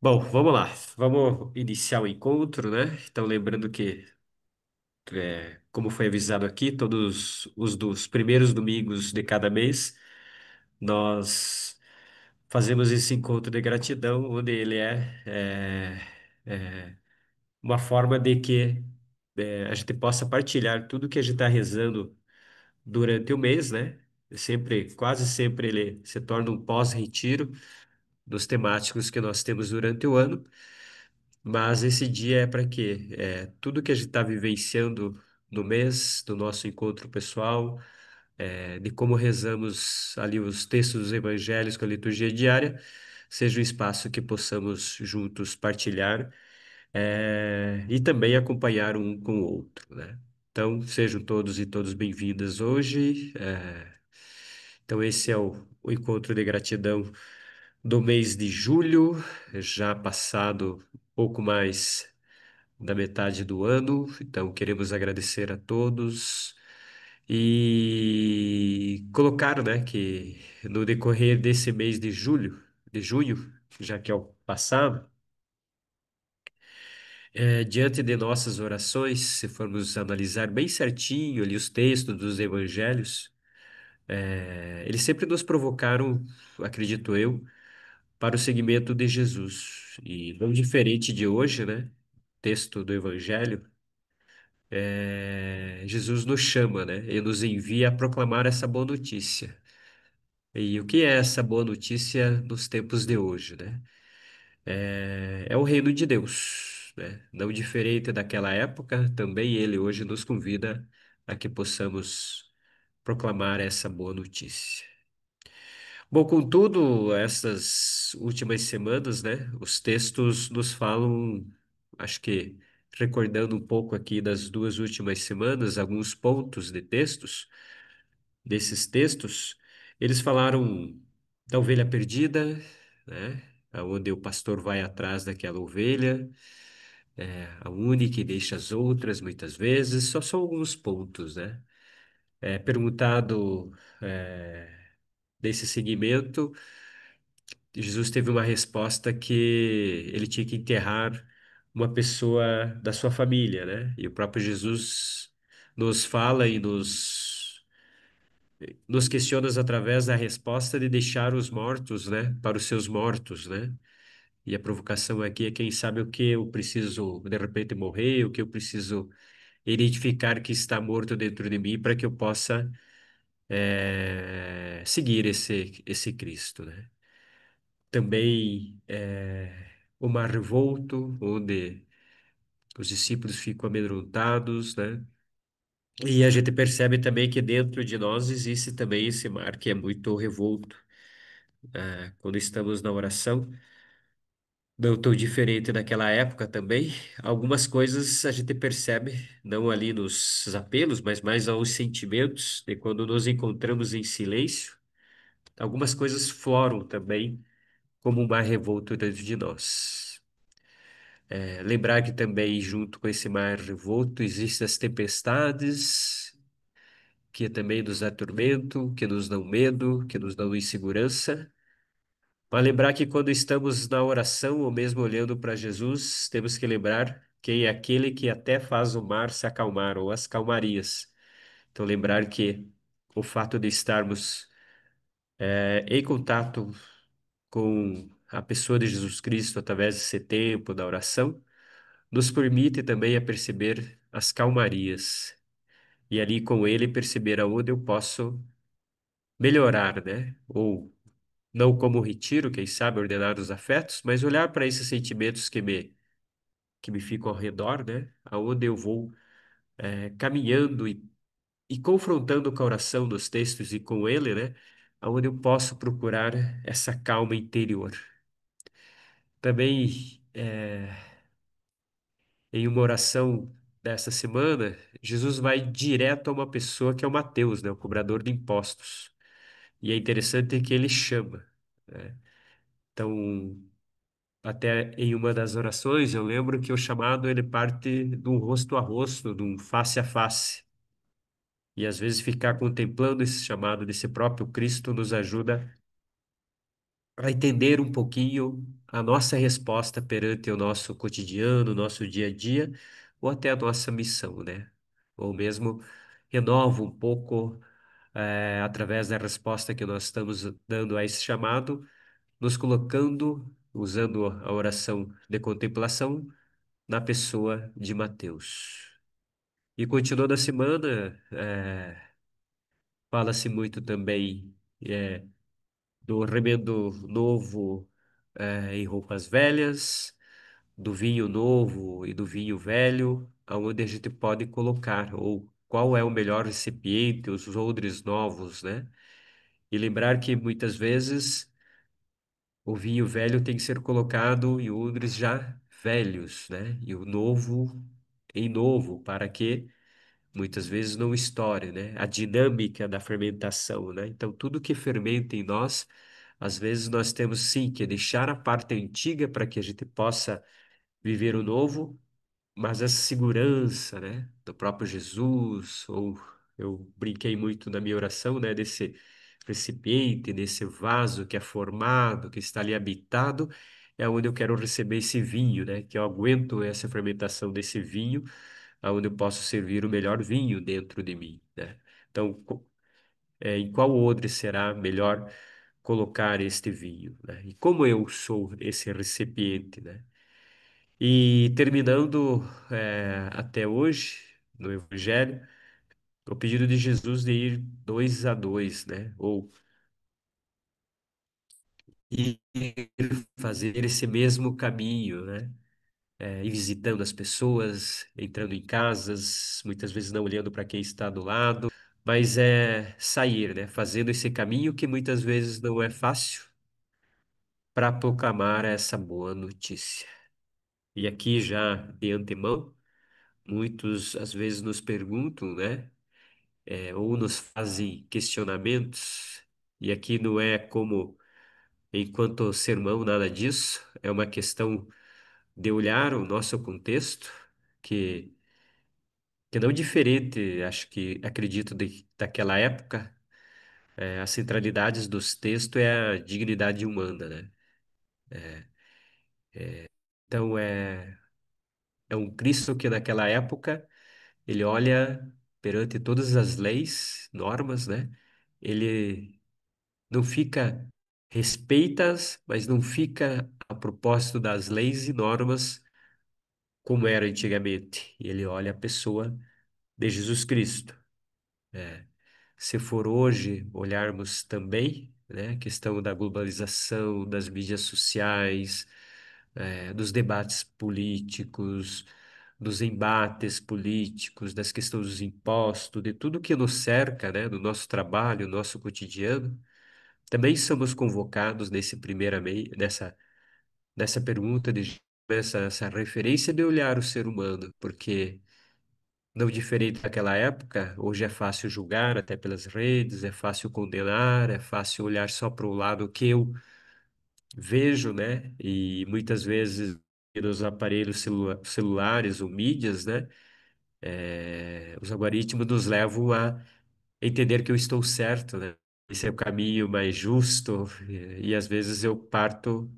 Bom, vamos lá. Vamos iniciar o encontro, né? Então, lembrando que, como foi avisado aqui, todos os dos primeiros domingos de cada mês, nós fazemos esse encontro de gratidão, onde ele é uma forma de que a gente possa partilhar tudo que a gente está rezando durante o mês, né? Sempre, quase sempre ele se torna um pós-retiro dos temáticos que nós temos durante o ano. Mas esse dia é para quê? Tudo que a gente está vivenciando no mês do nosso encontro pessoal, de como rezamos ali os textos dos evangelhos com a liturgia diária, seja um espaço que possamos juntos partilhar, e também acompanhar um com o outro, né? Então, sejam todos e todas bem-vindas hoje. Então, esse é o encontro de gratidão do mês de julho, já passado um pouco mais da metade do ano. Então, queremos agradecer a todos e colocar, né, que no decorrer desse mês de junho, já que é o passado, diante de nossas orações, se formos analisar bem certinho ali os textos dos evangelhos, eles sempre nos provocaram, acredito eu, para o seguimento de Jesus. E não diferente de hoje, né? Texto do evangelho. Jesus nos chama, né? E nos envia a proclamar essa boa notícia. E o que é essa boa notícia nos tempos de hoje, né? É o reino de Deus, né? Não diferente daquela época, também ele hoje nos convida a que possamos proclamar essa boa notícia. Bom, contudo, essas últimas semanas, né? Os textos nos falam, acho que recordando um pouco aqui das duas últimas semanas, alguns pontos de textos, desses textos, eles falaram da ovelha perdida, né? Onde o pastor vai atrás daquela ovelha, a única e deixa as outras muitas vezes, só são alguns pontos, né? Perguntado desse seguimento, Jesus teve uma resposta que ele tinha que enterrar uma pessoa da sua família, né? E o próprio Jesus nos fala e nos questiona através da resposta de deixar os mortos, né, para os seus mortos, né? E a provocação aqui é quem sabe o que eu preciso de repente morrer, o que eu preciso identificar que está morto dentro de mim para que eu possa seguir esse Cristo, né? Também o mar revolto, onde os discípulos ficam amedrontados, né? E a gente percebe também que dentro de nós existe também esse mar que é muito revolto. Quando estamos na oração, não tão diferente daquela época também, algumas coisas a gente percebe, não ali nos apelos, mas mais aos sentimentos, e quando nos encontramos em silêncio, algumas coisas floram também como um mar revolto dentro de nós. Lembrar que também, junto com esse mar revolto, existem as tempestades, que também nos atormentam, que nos dão medo, que nos dão insegurança. Mas lembrar que quando estamos na oração, ou mesmo olhando para Jesus, temos que lembrar quem é aquele que até faz o mar se acalmar, ou as calmarias. Então, lembrar que o fato de estarmos em contato com a pessoa de Jesus Cristo através desse tempo da oração, nos permite também a perceber as calmarias e ali com ele perceber aonde eu posso melhorar, né? Ou não como retiro, quem sabe, ordenar os afetos, mas olhar para esses sentimentos que me ficam ao redor, né? Aonde eu vou caminhando e confrontando com a oração dos textos e com ele, né? Aonde eu posso procurar essa calma interior. Também, em uma oração dessa semana, Jesus vai direto a uma pessoa que é o Mateus, né? O cobrador de impostos. E é interessante que ele chama, né? Então, até em uma das orações, eu lembro que o chamado ele parte de um rosto a rosto, de um face a face. E às vezes ficar contemplando esse chamado desse próprio Cristo nos ajuda a entender um pouquinho a nossa resposta perante o nosso cotidiano, o nosso dia a dia, ou até a nossa missão, né? Ou mesmo renova um pouco, através da resposta que nós estamos dando a esse chamado, nos colocando, usando a oração de contemplação, na pessoa de Mateus. E continuando a semana, fala-se muito também do remendo novo em roupas velhas, do vinho novo e do vinho velho, aonde a gente pode colocar, ou qual é o melhor recipiente, os odres novos, né? E lembrar que muitas vezes o vinho velho tem que ser colocado em odres já velhos, né? E o novo em novo, para que muitas vezes não estoure, né? A dinâmica da fermentação, né? Então, tudo que fermenta em nós, às vezes nós temos sim que deixar a parte antiga para que a gente possa viver o novo, mas essa segurança, né, do próprio Jesus, ou eu brinquei muito na minha oração, né, desse recipiente, desse vaso que é formado, que está ali habitado, é onde eu quero receber esse vinho, né, que eu aguento essa fermentação desse vinho, aonde eu posso servir o melhor vinho dentro de mim, né? Então, em qual odre será melhor colocar este vinho, né? E como eu sou esse recipiente, né? E terminando até hoje, no Evangelho, o pedido de Jesus de ir dois a dois, né? Ou ir fazer esse mesmo caminho, né? Ir visitando as pessoas, entrando em casas, muitas vezes não olhando para quem está do lado, mas é sair, né? Fazendo esse caminho que muitas vezes não é fácil para proclamar essa boa notícia. E aqui já de antemão, muitos às vezes nos perguntam, né? Ou nos fazem questionamentos, e aqui não é como enquanto sermão nada disso, é uma questão de olhar o nosso contexto, que, que não diferente, acho que acredito daquela época, as centralidades dos textos é a dignidade humana, né? Então é um Cristo que naquela época ele olha perante todas as leis, normas, né? Ele não fica respeitas, mas não fica a propósito das leis e normas como era antigamente. E ele olha a pessoa de Jesus Cristo. É. Se for hoje olharmos também, né, a questão da globalização, das mídias sociais, dos debates políticos, dos embates políticos, das questões dos impostos, de tudo que nos cerca, né, do nosso trabalho, nosso cotidiano. Também somos convocados nessa pergunta essa referência de olhar o ser humano, porque não diferente daquela época, hoje é fácil julgar até pelas redes, é fácil condenar, é fácil olhar só para o lado que eu vejo, né? E muitas vezes nos aparelhos celulares ou mídias, né? Os algoritmos nos levam a entender que eu estou certo, né? Esse é o caminho mais justo, e às vezes eu parto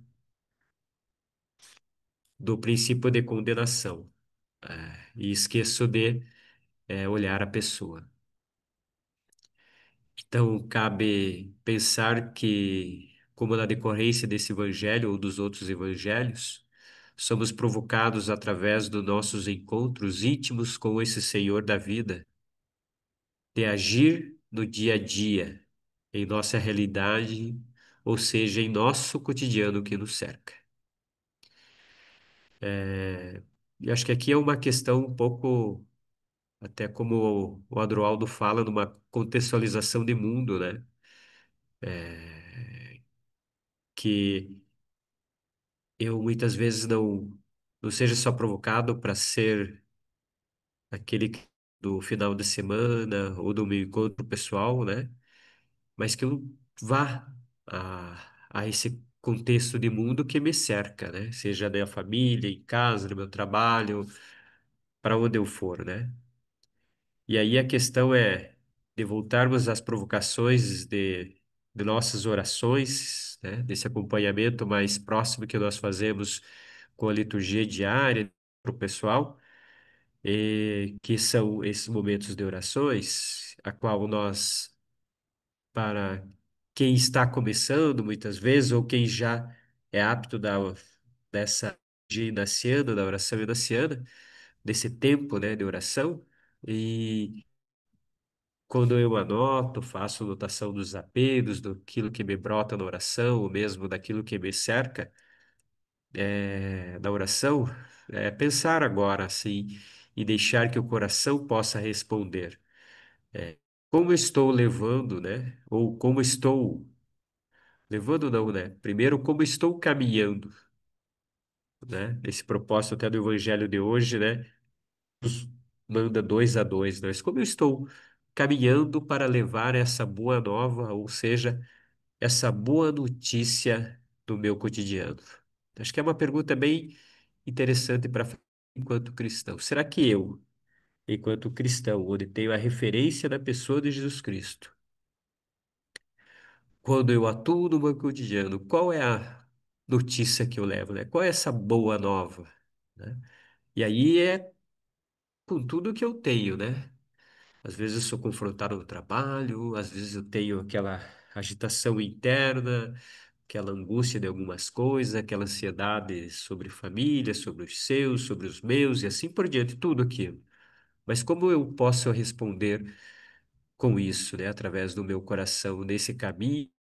do princípio de condenação, e esqueço de olhar a pessoa. Então, cabe pensar que, como na decorrência desse evangelho ou dos outros evangelhos, somos provocados através dos nossos encontros íntimos com esse Senhor da vida, de agir no dia a dia, em nossa realidade, ou seja, em nosso cotidiano que nos cerca. E acho que aqui é uma questão um pouco, até como o Adroaldo fala, numa contextualização de mundo, né? Que eu muitas vezes não seja só provocado para ser do final de semana ou do meu encontro pessoal, né? Mas que eu vá a esse contexto de mundo que me cerca, né? Seja da minha família, em casa, no meu trabalho, para onde eu for, né? E aí a questão é de voltarmos às provocações de nossas orações, né? Desse acompanhamento mais próximo que nós fazemos com a liturgia diária para o pessoal, que são esses momentos de orações, a qual nós, para quem está começando muitas vezes, ou quem já é apto dessa de inaciana, da oração inaciana, desse tempo, né, de oração, e quando eu anoto, faço anotação dos apelos, daquilo que me brota na oração, ou mesmo daquilo que me cerca, na oração, pensar agora assim e deixar que o coração possa responder. Como estou levando, né? Ou como estou levando, não, né? Primeiro, como estou caminhando, né? Esse propósito até do Evangelho de hoje, né? Nos manda dois a dois, né? Mas como eu estou caminhando para levar essa boa nova, ou seja, essa boa notícia do meu cotidiano? Acho que é uma pergunta bem interessante para enquanto cristão. Será que eu, enquanto cristão, onde tenho a referência da pessoa de Jesus Cristo, quando eu atuo no meu cotidiano, qual é a notícia que eu levo, né? Qual é essa boa nova, né? E aí é com tudo que eu tenho, né? Às vezes eu sou confrontado no trabalho, às vezes eu tenho aquela agitação interna, aquela angústia de algumas coisas, aquela ansiedade sobre família, sobre os seus, sobre os meus e assim por diante, tudo aquilo. Mas como eu posso responder com isso, né? Através do meu coração nesse caminho,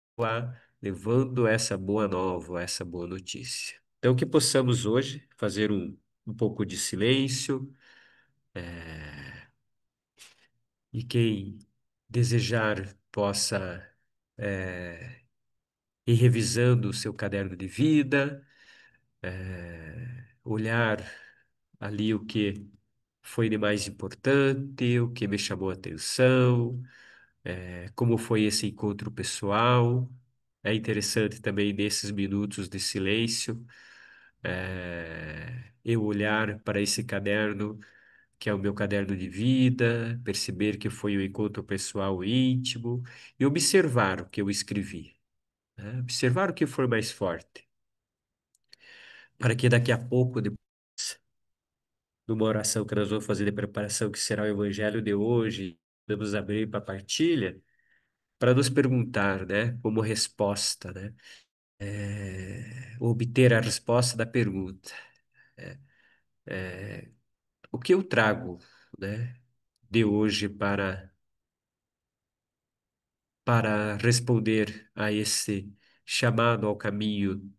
levando essa boa nova, essa boa notícia. Então, que possamos hoje fazer um pouco de silêncio, e quem desejar possa ir revisando o seu caderno de vida, olhar ali o que foi de mais importante, o que me chamou a atenção, como foi esse encontro pessoal. É interessante também nesses minutos de silêncio, eu olhar para esse caderno, que é o meu caderno de vida, perceber que foi um encontro pessoal íntimo e observar o que eu escrevi, né? Observar o que for mais forte, para que daqui a pouco, depois, numa oração que nós vamos fazer de preparação, que será o Evangelho de hoje, vamos abrir para partilha, para nos perguntar, né, como resposta, né, obter a resposta da pergunta. O que eu trago, né, de hoje para responder a esse chamado ao caminho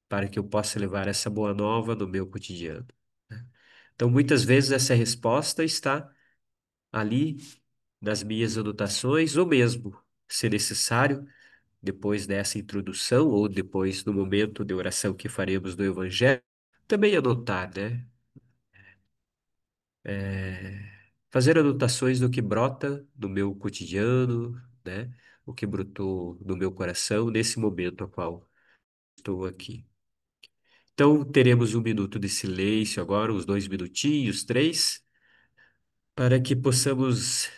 para que eu possa levar essa boa nova no meu cotidiano, né? Então, muitas vezes essa resposta está ali nas minhas anotações, ou mesmo, se necessário, depois dessa introdução ou depois do momento de oração que faremos do Evangelho, também anotar, né? Fazer anotações do que brota no meu cotidiano, né? O que brotou no meu coração nesse momento a qual estou aqui. Então, teremos um minuto de silêncio agora, uns 2 minutinhos, três, para que possamos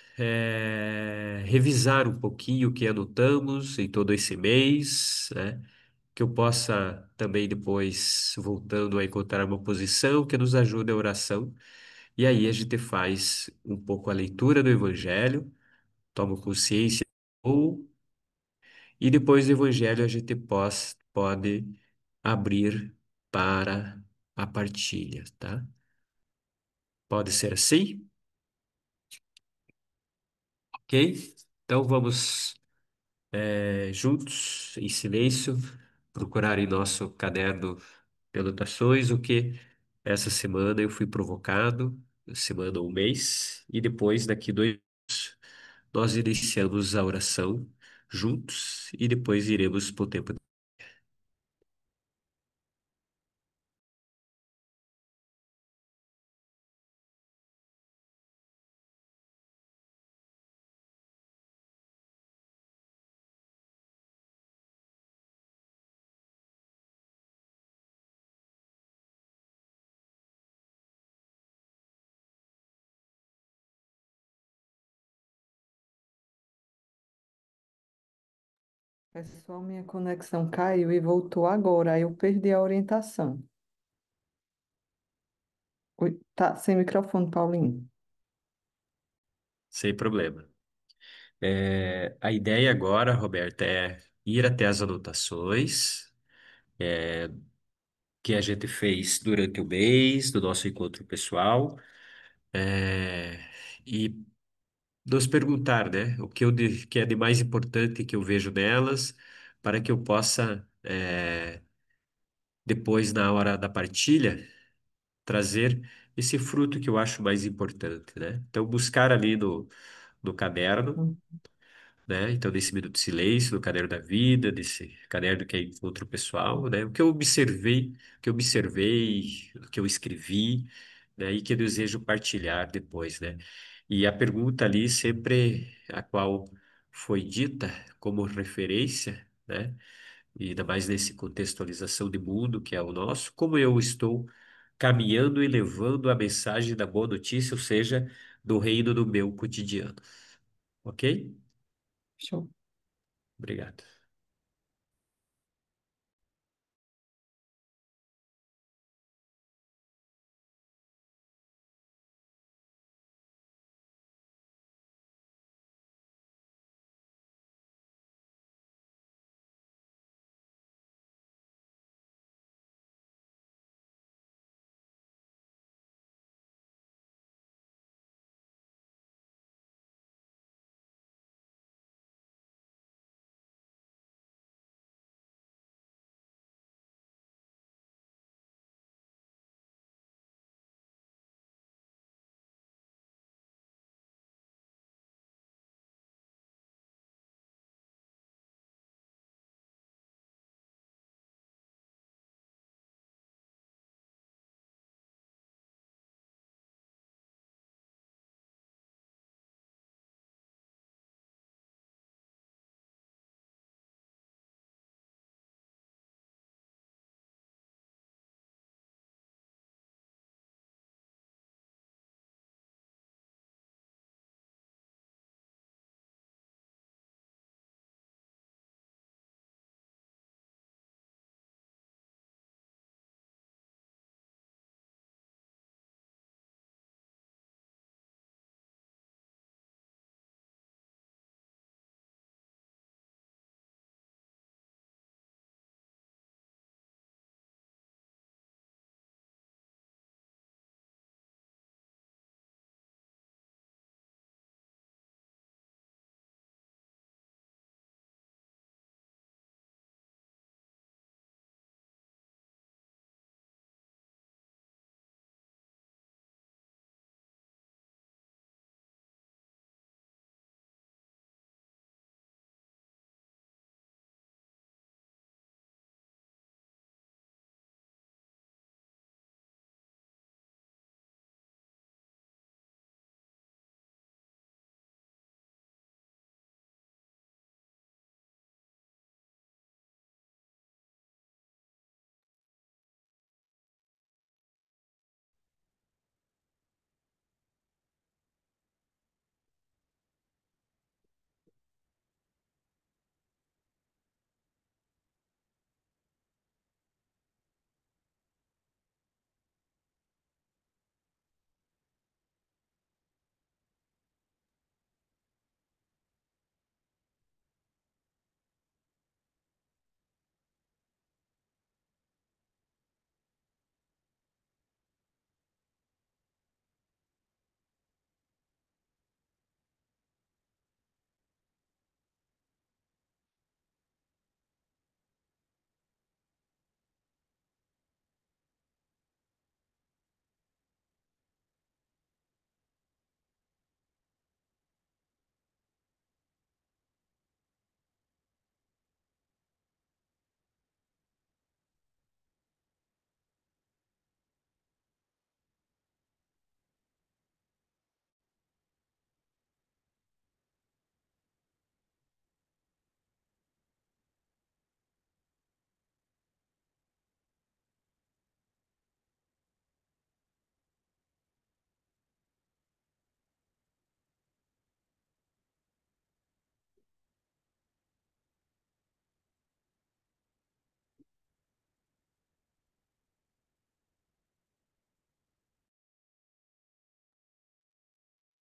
revisar um pouquinho o que anotamos em todo esse mês, né? Que eu possa também depois, voltando a encontrar uma posição que nos ajude a oração. E aí a gente faz um pouco a leitura do Evangelho, toma consciência, ou, e depois do Evangelho a gente pode abrir para a partilha, tá? Pode ser assim? Ok? Então vamos juntos, em silêncio, procurar em nosso caderno de anotações o que essa semana eu fui provocado, semana ou mês, e depois, daqui 2 anos, nós iniciamos a oração juntos e depois iremos para o tempo. Pessoal, minha conexão caiu e voltou agora. Aí eu perdi a orientação. Oi, tá, sem microfone, Paulinho. Sem problema. A ideia agora, Roberta, é ir até as anotações que a gente fez durante o mês do nosso encontro pessoal, é, e nos perguntar, né, o que, que é de mais importante que eu vejo nelas, para que eu possa, depois, na hora da partilha, trazer esse fruto que eu acho mais importante, né? Então, buscar ali no caderno, Hum. né? Então, nesse minuto de silêncio, no caderno da vida, desse caderno que é encontro pessoal, né? O que eu observei, o que eu escrevi, né? E que eu desejo partilhar depois, né? E a pergunta ali sempre a qual foi dita como referência, né? E ainda mais nesse contextualização de mundo que é o nosso, como eu estou caminhando e levando a mensagem da boa notícia, ou seja, do reino do meu cotidiano. Ok? Show. Obrigado.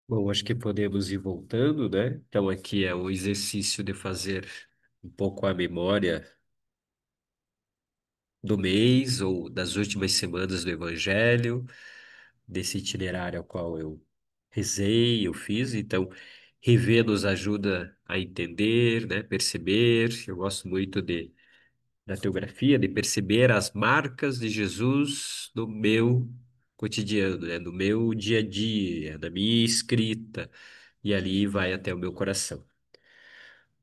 Bom, acho que podemos ir voltando, né? Então, aqui é o exercício de fazer um pouco a memória do mês ou das últimas semanas do Evangelho, desse itinerário ao qual eu rezei, eu fiz. Então, rever nos ajuda a entender, né? Perceber. Eu gosto muito da teografia, de perceber as marcas de Jesus no meu cotidiano, né? No meu dia a dia, na minha escrita, e ali vai até o meu coração.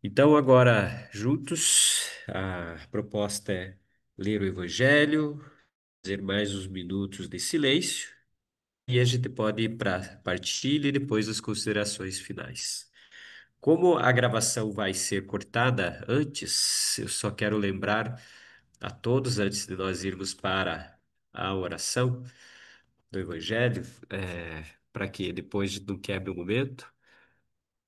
Então, agora, juntos, a proposta é ler o Evangelho, fazer mais uns minutos de silêncio, e a gente pode ir para a partilha e depois as considerações finais. Como a gravação vai ser cortada antes, eu só quero lembrar a todos, antes de nós irmos para a oração do Evangelho, para que depois não quebre o momento,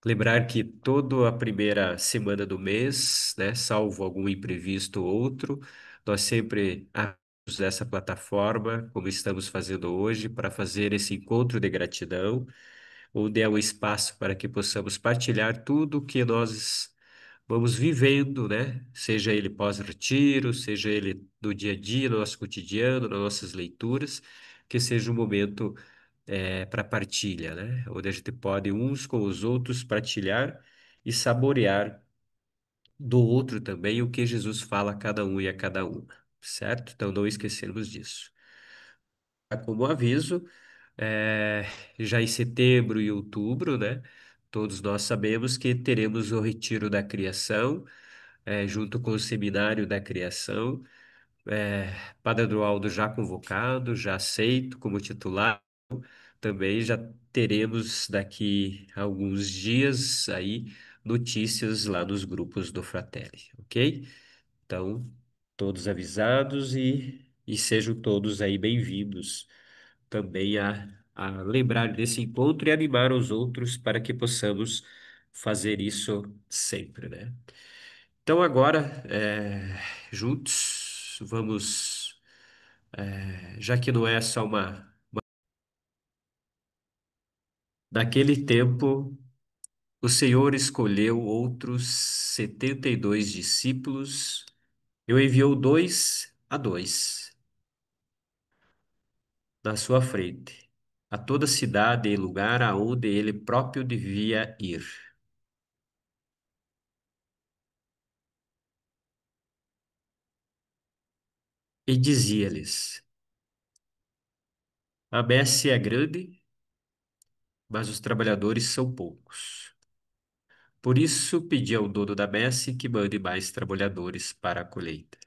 lembrar que toda a primeira semana do mês, né, salvo algum imprevisto ou outro, nós sempre abrimos essa plataforma, como estamos fazendo hoje, para fazer esse encontro de gratidão, onde é um espaço para que possamos partilhar tudo o que nós vamos vivendo, né? Seja ele pós-retiro, seja ele no dia a dia, no nosso cotidiano, nas nossas leituras, que seja um momento para partilha, né? Onde a gente pode uns com os outros partilhar e saborear do outro também o que Jesus fala a cada um e a cada uma, certo? Então não esquecermos disso. Como aviso, é, já em setembro e outubro, né? Todos nós sabemos que teremos o Retiro da Criação, junto com o Seminário da Criação. Padre Eduardo já convocado, já aceito como titular. Também já teremos daqui a alguns dias aí notícias lá nos grupos do Fratelli, ok? Então, todos avisados e sejam todos aí bem-vindos também a lembrar desse encontro e animar os outros para que possamos fazer isso sempre, né? Então, agora, juntos, vamos, já que não é só uma. Naquele tempo, o Senhor escolheu outros 72 discípulos e o enviou dois a dois na sua frente, a toda cidade e lugar aonde ele próprio devia ir. E dizia-lhes: A messe é grande, mas os trabalhadores são poucos. Por isso pedi ao dono da messe que mande mais trabalhadores para a colheita.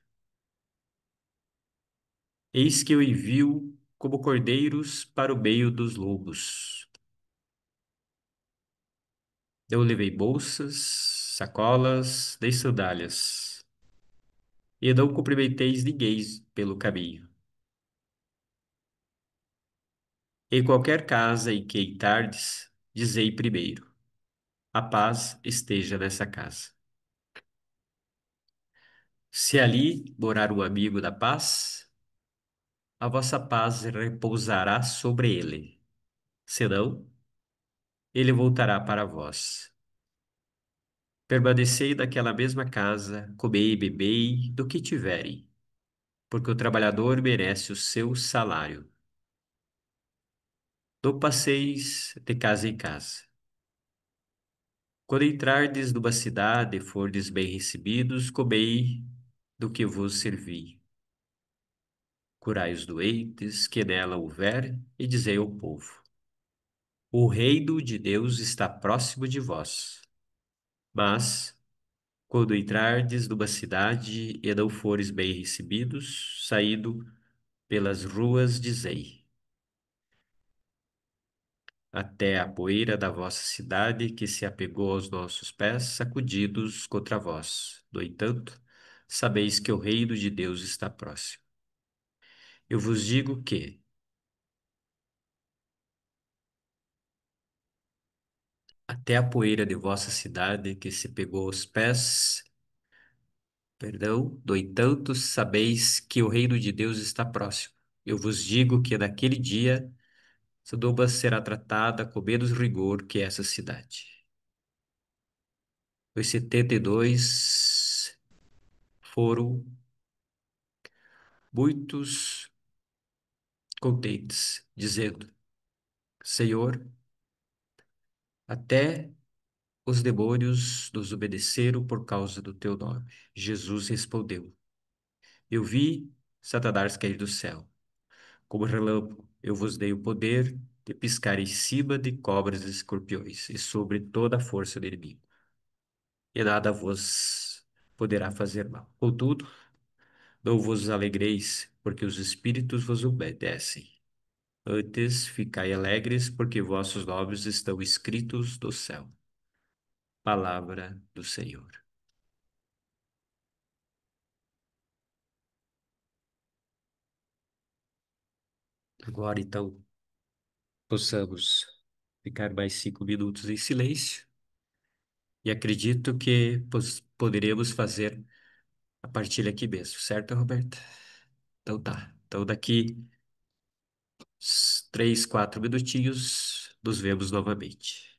Eis que eu envio como cordeiros para o meio dos lobos. Eu levei bolsas, sacolas, nem sandálias, e não cumprimenteis ninguém pelo caminho. Em qualquer casa em que entrardes, dizei primeiro: a paz esteja nessa casa. Se ali morar um amigo da paz, a vossa paz repousará sobre ele. Senão, ele voltará para vós. Permanecei naquela mesma casa, comei e bebei do que tiverem, porque o trabalhador merece o seu salário. Não passeis de casa em casa. Quando entrardes numa cidade e fordes bem recebidos, comei do que vos servi. Curai os doentes que nela houver, e dizei ao povo: o reino de Deus está próximo de vós. Mas, quando entrardes numa cidade e não fores bem recebidos, saído pelas ruas, dizei: até a poeira da vossa cidade que se apegou aos nossos pés, sacudidos contra vós. No entanto, sabeis que o reino de Deus está próximo. Eu vos digo que, até a poeira de vossa cidade que se pegou aos pés, perdão, no entanto, sabeis que o reino de Deus está próximo. Eu vos digo que naquele dia Sodoma será tratada com menos rigor que essa cidade. Os 72 foram muitos contentes, dizendo: Senhor, até os demônios nos obedeceram por causa do teu nome. Jesus respondeu: Eu vi Satanás cair do céu. Como relâmpago, eu vos dei o poder de piscar em cima de cobras e escorpiões e sobre toda a força do inimigo. E nada vos poderá fazer mal. Contudo, não vos alegreis, porque os espíritos vos obedecem. Antes, ficai alegres, porque vossos nomes estão escritos no céu. Palavra do Senhor. Agora, então, possamos ficar mais 5 minutos em silêncio e acredito que poderemos fazer a partilha aqui mesmo, certo, Roberta? Então tá. Então daqui 3, 4 minutinhos nos vemos novamente.